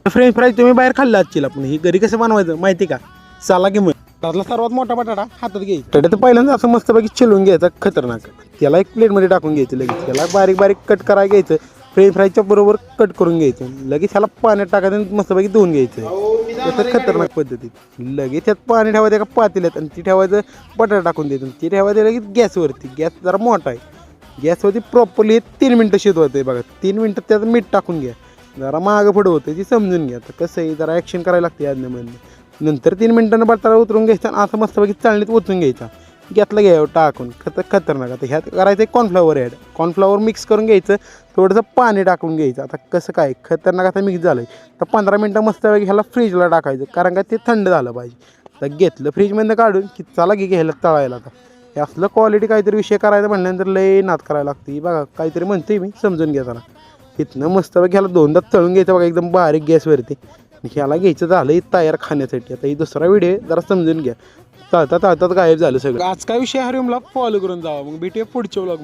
French fry तुम्ही बाहेर खाल्ला असतील, आपण ही घरी कसं बनवायचं माहिती का? चला की मग त्यातला सर्वात मोठा बटाटा हातात घ्यायचा. बटाटा तर पहिल्यांदा असं मस्तपैकी चिलून घ्यायचा खतरनाक. त्याला एक प्लेटमध्ये टाकून घ्यायचं, लगेच त्याला बारीक बारीक कट करायला घ्यायचं. फ्रेंच फ्रायच्या बरोबर कट करून घ्यायचं, लगेच ह्याला पाण्यात टाकायचं, मस्तपैकी धुवून घ्यायचं तसं खतरनाक पद्धतीत. लगेच त्यात पाणी ठेवायचं एका पातेल्यात आणि ती ठेवायचं, बटाटा टाकून द्यायचं, ती ठेवायचं लगेच गॅसवरती. गॅस जरा मोठा आहे, गॅसवरती प्रॉपरली 3 मिनटं शिजवायचं आहे बघा. 3 मिनटं त्यात मीठ टाकून घ्या, जरा मागं पुढं होतं ती समजून घ्या. तर कसं आहे, जरा ॲक्शन करायला लागते आज्ञामध्ये. नंतर 3 मिनटांना बटाटा उतरून घ्यायचा आणि असं मस्तपैकी चाळणीत ओतून घ्यायचा, घेतलं घ्यावं टाकून. खतरनाक. आता ह्यात करायचं आहे कॉर्नफ्लॉवर ॲड. कॉर्नफ्लॉवर मिक्स करून घ्यायचं, थोडंसं पाणी टाकून घ्यायचं. आता कसं काय खतरनाक आता मिक्स झालं आहे, तर 15 मिनटं मस्तपैकी ह्याला फ्रीजला टाकायचं, कारण का ते थंड झालं पाहिजे. तर घेतलं फ्रीजमधनं काढून की चला की घ्यायला तळायला. आता हे असलं क्वालिटी काहीतरी विषय करायचं म्हणल्यानंतर लय नाद करायला लागते बघा. काहीतरी म्हणते मी, समजून घ्या जरा. इथनं मस्तपैकी ह्याला 2दा तळून घ्यायचं बघा, एकदम बारीक गॅसवरती. ह्याला घ्यायचं झालं तयार खाण्यासाठी. आता ही दुसरा व्हिडिओ जरा समजून घ्या. तळतात गायब झालं सगळं. आज काय विषय हरिओम ब्लॉग फॉलो करून जावा, मग भेटूया पुढच्या ब्लॉग.